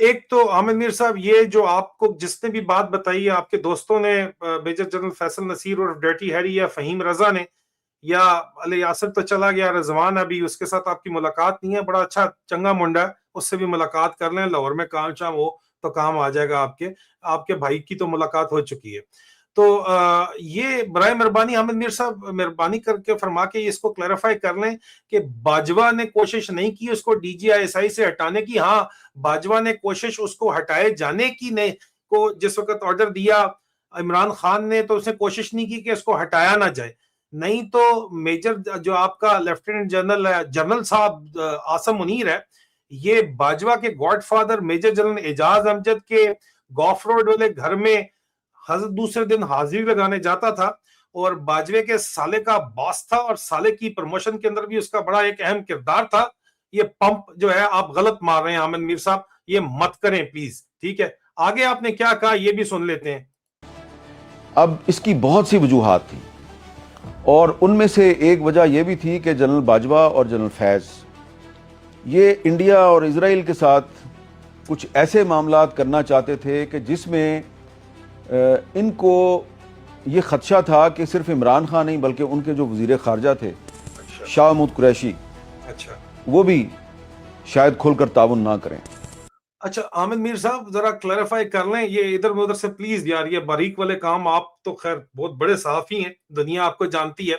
ایک تو عامر میر صاحب یہ جو آپ کو جس نے بھی بات بتائی ہے آپ کے دوستوں نے، میجر جنرل فیصل نصیر اور ڈیٹی ہیری یا فہیم رضا نے، یا علی یاسر تو چلا گیا، رضوان ابھی اس کے ساتھ آپ کی ملاقات نہیں ہے، بڑا اچھا چنگا منڈا ہے، اس سے بھی ملاقات کر لیں، لاہور میں کام شام ہو تو کام آ جائے گا آپ کے بھائی کی تو ملاقات ہو چکی ہے۔ تو یہ برائے مہربانی حامد میر صاحب مہربانی کر کے فرما کے اس کو کلیریفائی کر لیں کہ باجوہ نے کوشش نہیں کی اس کو D G I S I سے ہٹانے کی۔ ہاں باجوہ نے کوشش اس کو ہٹائے جانے کی نہیں کو جس وقت آرڈر دیا عمران خان نے تو اس نے کوشش نہیں کی کہ اس کو ہٹایا نہ جائے، نہیں تو میجر جو آپ کا لیفٹیننٹ جنرل ہے، جنرل صاحب عاصم منیر ہے، یہ باجوہ کے گاڈ فادر میجر جنرل اعجاز امجد کے گوف روڈ والے گھر میں دوسرے دن حاضری لگانے جاتا تھا، اور باجوے کے سالے کا باس تھا، اور سالے کی پروموشن کے اندر بھی اس کا بڑا ایک اہم کردار تھا۔ یہ پمپ جو ہے آپ غلط مار رہے ہیں عامر میر صاحب، یہ مت کریں پلیز، ٹھیک ہے؟ آگے آپ نے کیا کہا یہ بھی سن لیتے ہیں۔ اب اس کی بہت سی وجوہات تھیں، اور ان میں سے ایک وجہ یہ بھی تھی کہ جنرل باجوہ اور جنرل فیض یہ انڈیا اور اسرائیل کے ساتھ کچھ ایسے معاملات کرنا چاہتے تھے کہ جس میں ان کو یہ خدشہ تھا کہ صرف عمران خان نہیں بلکہ ان کے جو وزیر خارجہ تھے شاہ محمود قریشی، اچھا وہ بھی شاید کھل کر تعاون نہ کریں۔ اچھا عامر میر صاحب ذرا کلیریفائی کر لیں یہ ادھر ادھر سے پلیز یار، یہ باریک والے کام، آپ تو خیر بہت بڑے صحافی ہیں، دنیا آپ کو جانتی ہے،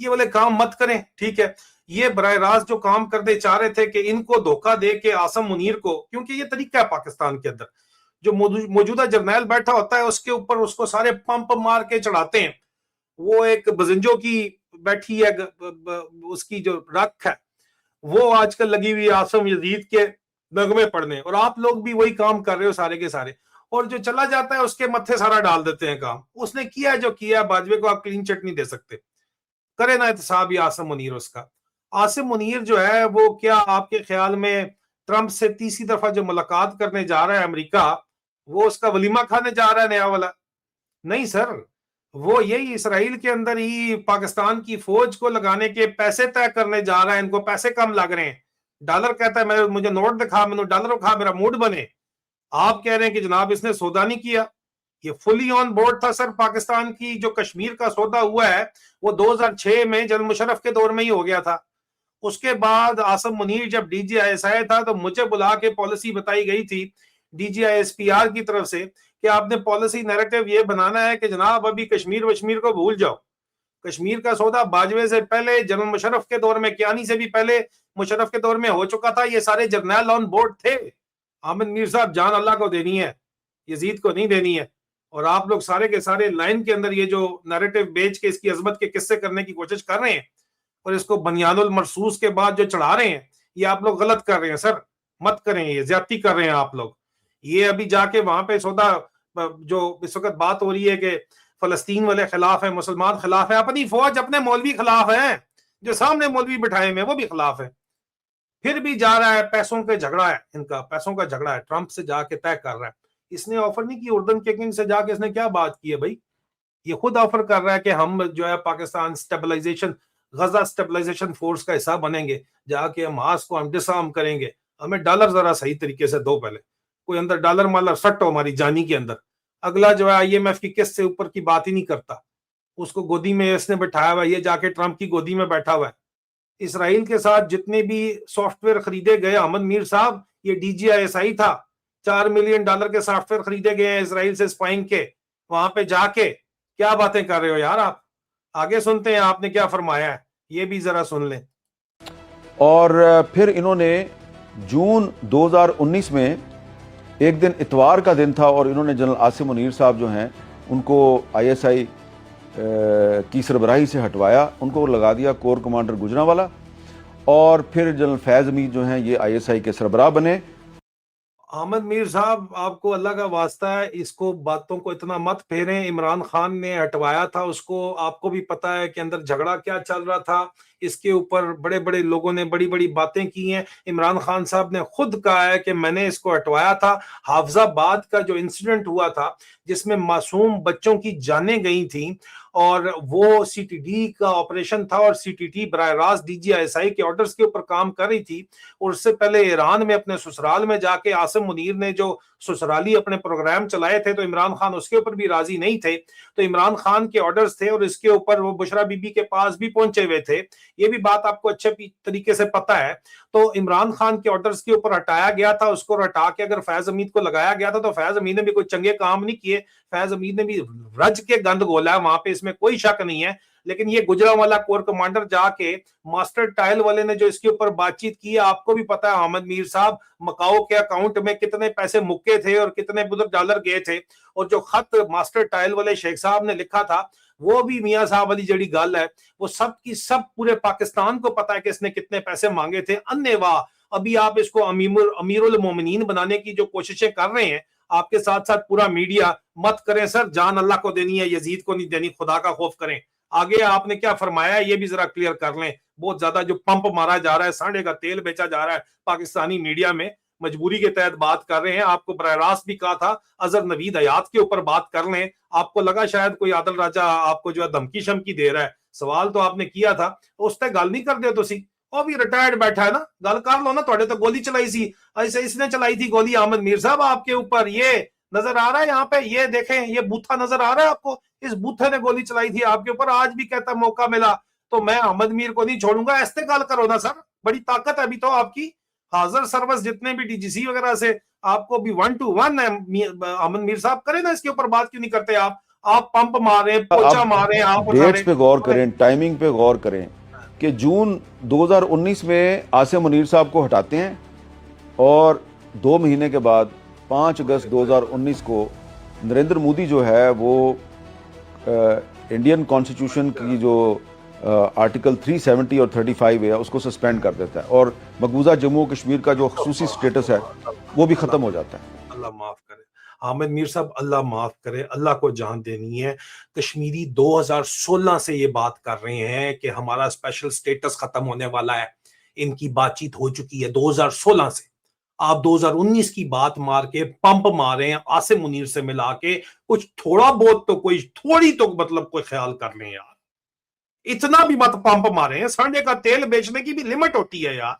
یہ والے کام مت کریں، ٹھیک ہے؟ یہ براہ راست جو کام کرنے چاہ رہے تھے کہ ان کو دھوکہ دے کے عاصم منیر کو، کیونکہ یہ طریقہ ہے پاکستان کے اندر، جو موجودہ جرنیل بیٹھا ہوتا ہے اس کے اوپر اس کو سارے پمپ مار کے چڑھاتے ہیں، وہ ایک بزنجوں کی بیٹھی ہے اس کی جو رکھ ہے وہ آج کل لگی ہوئی عاصم یزید کے نغمے پڑھنے، اور آپ لوگ بھی وہی کام کر رہے ہو سارے کے سارے، اور جو چلا جاتا ہے اس کے متھے سارا ڈال دیتے ہیں کام، اس نے کیا جو کیا، باجوے کو آپ کلین چٹ نہیں دے سکتے، کرے نا احتساب یہ عاصم منیر اس کا۔ عاصم منیر جو ہے وہ کیا آپ کے خیال میں ٹرمپ سے تیسری دفعہ جو ملاقات کرنے جا رہا ہے امریکہ، وہ اس کا ولیمہ کھانے جا رہا ہے نیا والا؟ نہیں سر، وہ یہی اسرائیل کے اندر ہی پاکستان کی فوج کو لگانے کے پیسے طے کرنے جا رہا ہے، ان کو پیسے کم لگ رہے ہیں، ڈالر کہتا ہے مجھے نوٹ دکھا، میں ڈالر دکھا، میرا موڈ بنے، آپ کہہ رہے ہیں کہ جناب اس نے سودا نہیں کیا، یہ فلی آن بورڈ تھا سر۔ پاکستان کی جو کشمیر کا سودا ہوا ہے وہ 2006 میں جنرل مشرف کے دور میں ہی ہو گیا تھا، اس کے بعد عاصم منیر جب D G I S I تھا تو مجھے بلا کے پالیسی بتائی گئی تھی D G I S P R کی طرف سے کہ آپ نے پالیسی نیریٹو یہ بنانا ہے کہ جناب ابھی کشمیر وشمیر کو بھول جاؤ، کشمیر کا سودا باجوے سے پہلے جنرل مشرف کے دور میں، کیانی سے بھی پہلے مشرف کے دور میں ہو چکا تھا، یہ سارے جرنیل آن بورڈ تھے۔ احمد میر صاحب جان اللہ کو دینی ہے، یزید کو نہیں دینی ہے، اور آپ لوگ سارے کے سارے لائن کے اندر یہ جو نیریٹو بیچ کے اس کی عظمت کے قصے کرنے کی کوشش کر رہے ہیں اور اس کو بنیاد المرصوص کے بعد جو چڑھا رہے ہیں، یہ آپ لوگ غلط کر رہے ہیں سر، مت کریں، یہ زیادتی کر رہے ہیں آپ لوگ۔ یہ ابھی جا کے وہاں پہ سودا جو اس وقت بات ہو رہی ہے کہ فلسطین والے خلاف ہیں، مسلمان خلاف ہیں، اپنی فوج اپنے مولوی خلاف ہیں، جو سامنے مولوی بٹھائے میں وہ بھی خلاف ہیں، پھر بھی جا رہا ہے، پیسوں کا جھگڑا ہے، ان کا پیسوں کا جھگڑا ہے، ٹرمپ سے جا کے طے کر رہا ہے۔ اس نے آفر نہیں کی اردن کے کنگ سے جا کے، اس نے کیا بات کی ہے بھائی؟ یہ خود آفر کر رہا ہے کہ ہم جو ہے Pakistan stabilisation, Gaza stabilisation force کا حصہ بنیں گے، جا کے حماس کو ہم ڈسارم کریں گے، ہمیں ڈالر ذرا صحیح طریقے سے دو، پہلے کوئی اندر ڈالر مالر سٹ ہو ہماری جانی کے اندر۔ اگلا جو ہے آئی ایم ایف کی قسط سے اوپر کی بات ہی نہیں کرتا، اس کو گودی میں اس نے بٹھایا ہوا ہے، یہ جا کے ٹرمپ کی گودی میں بیٹھا ہوا ہے۔ اسرائیل کے ساتھ جتنے بھی سافٹ ویئر خریدے گئے احمد میر صاحب، یہ D G I S I تھا، $4 ملین کے سافٹ ویئر خریدے گئے ہیں اسرائیل سے اسپائنگ کے، وہاں پہ جا کے کیا باتیں کر رہے ہو یار آپ؟ آگے سنتے ہیں آپ نے کیا فرمایا ہے، یہ بھی ذرا سن لیں۔ اور پھر انہوں نے جون 2019 میں ایک دن اتوار کا دن تھا، اور انہوں نے جنرل عاصم منیر صاحب جو ہیں ان کو آئی ایس آئی کی سربراہی سے ہٹوایا، ان کو لگا دیا کور کمانڈر گجرانوالا، اور پھر جنرل فیض امید جو ہیں یہ آئی ایس آئی کے سربراہ بنے۔ احمد میر صاحب آپ کو اللہ کا واسطہ ہے، اس کو باتوں کو اتنا مت پھیریں، عمران خان نے ہٹوایا تھا اس کو، آپ کو بھی پتا ہے کہ اندر جھگڑا کیا چل رہا تھا، اس کے اوپر بڑے بڑے لوگوں نے بڑی بڑی باتیں کی ہیں. عمران خان صاحب نے خود کہا ہے کہ میں نے اس کو ہٹوایا تھا. حافظ آباد کا جو انسیڈنٹ ہوا تھا جس میں معصوم بچوں کی جانیں گئی تھیں اور وہ سی ٹی ڈی کا آپریشن تھا اور سی ٹی ٹی براہ راست ڈی جی ایس آئی کے آرڈرز کے اوپر کام کر رہی تھی, اور اس سے پہلے ایران میں اپنے سسرال میں جا کے عاصم منیر نے جو سسرالی اپنے پروگرام چلائے تھے تو عمران خان اس کے اوپر بھی راضی نہیں تھے. تو عمران خان کے آرڈرز تھے اور اس کے اوپر وہ بشرا بی بی کے پاس بھی پہنچے ہوئے تھے. یہ بھی بات آپ کو اچھے طریقے سے پتا ہے. تو عمران خان کے آرڈرز کے اوپر ہٹایا گیا تھا, اس کو ہٹا کے اگر فیض حمید کو لگایا گیا تھا تو فیض حمید نے بھی کوئی چنگے کام نہیں کیے, فیض حمید نے بھی رج کے گند گولا ہے وہاں پہ, اس میں کوئی شک نہیں ہے. لیکن یہ گجرانوالہ کور کمانڈر جا کے ماسٹر ٹائل والے نے جو اس کے اوپر بات چیت کی, آپ کو بھی پتا ہے احمد میر صاحب مکاؤ کے اکاؤنٹ میں کتنے پیسے مکے تھے اور کتنے $ڈالر گئے تھے, اور جو خط ماسٹر ٹائل والے شیخ صاحب نے لکھا تھا وہ بھی میاں صاحب والی جڑی گل ہے وہ سب کی سب پورے پاکستان کو پتا ہے کہ اس نے کتنے پیسے مانگے تھے. انیوا ابھی آپ اس کو امیر المومنین بنانے کی جو کوششیں کر رہے ہیں, آپ کے ساتھ ساتھ پورا میڈیا, مت کریں سر, جان اللہ کو دینی ہے, یزید کو نہیں دینی, خدا کا خوف کریں. آگے آپ نے کیا فرمایا ہے یہ بھی ذرا کلیئر کر لیں. بہت زیادہ جو پمپ مارا جا رہا ہے, سانڈے کا تیل بیچا جا رہا ہے پاکستانی میڈیا میں, مجبوری کے تحت بات کر رہے ہیں. آپ کو براہ راست بھی کہا تھا اظہر نوید حیات کے اوپر بات کر لیں, آپ کو لگا شاید کوئی عادل راجہ آپ کو جو ہے دھمکی شمکی دے رہا ہے. سوال تو آپ نے کیا تھا, اس پہ گل نہیں کر دے تو سی, وہ بھی ریٹائرڈ بیٹھا ہے نا, گل کر لو نا. تھوڑے تو گولی چلائی سی, ایسے اس نے چلائی تھی گولی احمد میر صاحب آپ کے اوپر, یہ نظر آ رہا ہے یہاں پہ, یہ دیکھیں یہ بوتھا نظر آ رہا ہے آپ کو, اس بوتھے نے گولی چلائی تھی آپ کے اوپر. آج بھی کہتا موقع ملا تو میں احمد میر کو نہیں چھوڑوں گا. ایسے گل کرو نا سر, بڑی طاقت ہے ابھی تو آپ کی. حاضر سروس جتنے بھی ڈی جی سی وغیرہ سے آپ کو بھی 1 to 1 احمد میر صاحب کریں نا, اس کے اوپر بات کیوں نہیں کرتے آپ پمپ مارے, پوچا مارے, آپ ڈیٹس پہ غور کریں, ٹائمنگ پہ غور کریں کہ جون 2019 میں عاصم منیر صاحب کو ہٹاتے ہیں اور 2 مہینے کے بعد 5 اگست 2019 کو نریندر مودی جو ہے وہ انڈین کانسٹیٹیوشن کی جو آرٹیکل 370 اور 35 ہے اس کو سسپینڈ کر دیتا ہے, اور مقبوضہ جموں کشمیر کا جو خصوصی سٹیٹس ہے وہ بھی ختم ہو جاتا ہے. اللہ معاف کرے حامد میر صاحب, اللہ معاف کرے, اللہ کو جان دینی ہے. کشمیری 2016 سے یہ بات کر رہے ہیں کہ ہمارا اسپیشل سٹیٹس ختم ہونے والا ہے, ان کی بات چیت ہو چکی ہے 2016 سے. آپ 2019 کی بات مار کے پمپ مارے ہیں عاصم منیر سے ملا کے, کچھ تھوڑا بہت تو کوئی تھوڑی تو مطلب کوئی خیال کر لیں یار, اتنا بھی مت پمپ مارے ہیں. سانڈے کا تیل بیچنے کی بھی لمٹ ہوتی ہے یار.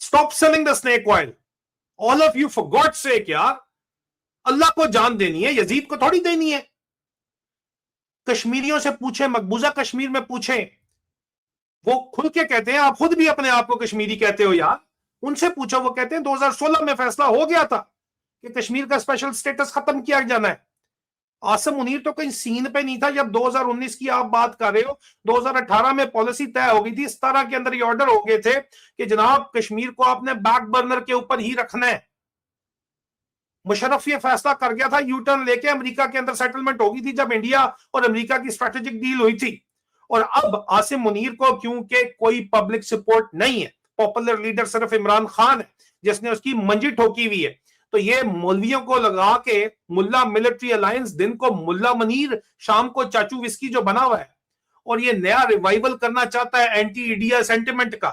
Stop selling the snake oil all of you, for God's sake یار, اللہ کو جان دینی ہے, یزید کو تھوڑی دینی ہے. کشمیریوں سے پوچھیں, مقبوضہ کشمیر میں پوچھیں, وہ کھل کے کہتے ہیں, آپ خود بھی اپنے آپ کو کشمیری کہتے ہو یار, ان سے پوچھو, وہ کہتے ہیں 2016 میں فیصلہ ہو گیا تھا کہ کشمیر کا اسپیشل سٹیٹس ختم کیا جانا ہے. عاصم منیر تو کہیں سین پہ نہیں تھا جب 2019 کی آپ بات کر رہے ہو. 2018 میں پالیسی طے ہو گئی تھی, 17 کے اندر یہ آرڈر ہو گئے تھے کہ جناب کشمیر کو آپ نے بیک برنر کے اوپر ہی رکھنا ہے. مشرف یہ فیصلہ کر گیا تھا, یو ٹرن لے کے امریکہ کے اندر سیٹلمنٹ ہو گئی تھی جب انڈیا اور امریکہ کی اسٹریٹجک ڈیل ہوئی تھی. اور اب عاصم منیر کو کیونکہ کوئی پبلک سپورٹ نہیں ہے, پاپولر لیڈر صرف عمران خان ہے جس نے اس کی منجی ٹھوکی ہوئی ہے, تو یہ مولویوں کو لگا کے ملا ملٹری الائنس, دن کو ملا منیر, شام کو چاچو وسکی جو بنا ہوا ہے, اور یہ نیا ریوائیول کرنا چاہتا ہے اینٹی انڈیا سینٹیمنٹ کا,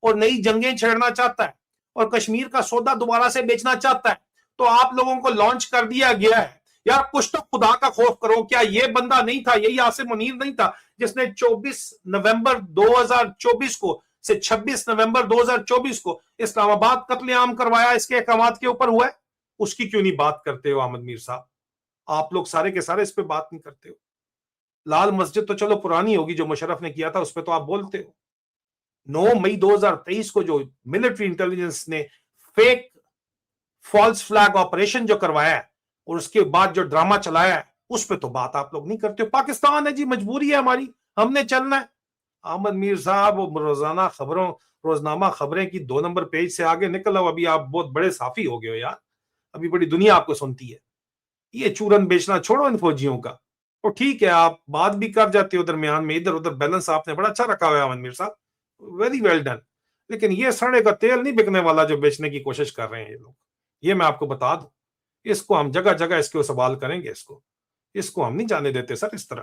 اور نئی جنگیں چھیڑنا چاہتا ہے, اور کشمیر کا سودا دوبارہ سے بیچنا چاہتا ہے. تو آپ لوگوں کو لانچ کر دیا گیا ہے یار, کچھ تو خدا کا خوف کرو. کیا یہ بندہ نہیں تھا, یہی عاصم منیر نہیں تھا جس نے 24 نومبر 2024 کو سے 26 نومبر 2024 کو اسلام آباد قتل عام کروایا, اس کے احکامات کے اوپر ہوا ہے؟ اس کی کیوں نہیں بات کرتے ہو احمد میر صاحب؟ آپ لوگ سارے کے سارے اس پہ بات نہیں کرتے ہو. لال مسجد تو چلو پرانی ہوگی جو مشرف نے کیا تھا, اس پہ تو آپ بولتے ہو. 9 مئی 2023 کو جو ملٹری انٹیلیجنس نے فیک فالس فلیگ آپریشن جو کروایا ہے اور اس کے بعد جو ڈرامہ چلایا ہے, اس پہ تو بات آپ لوگ نہیں کرتے ہو. پاکستان ہے جی, مجبوری ہے ہماری, ہم نے چلنا ہے. احمد میر صاحب وہ روزانہ خبروں, روزنامہ خبریں کی 2 نمبر پیج سے آگے نکل آؤ. ابھی آپ بہت بڑے صحافی ہو گئے ہو یار, ابھی بڑی دنیا آپ کو سنتی ہے. یہ چورن بیچنا چھوڑو ان فوجیوں کا. اور ٹھیک ہے آپ بات بھی کر جاتے ہو درمیان میں, ادھر ادھر بیلنس آپ نے بڑا اچھا رکھا ہوا ہے احمد میر صاحب, ویری ویل ڈن. لیکن یہ سڑے کا تیل نہیں بکنے والا جو بیچنے کی کوشش کر رہے ہیں یہ لوگ, یہ میں آپ کو بتا دوں. اس کو ہم جگہ جگہ اس کو سوال کریں گے, اس کو ہم نہیں جانے دیتے سر اس طرح.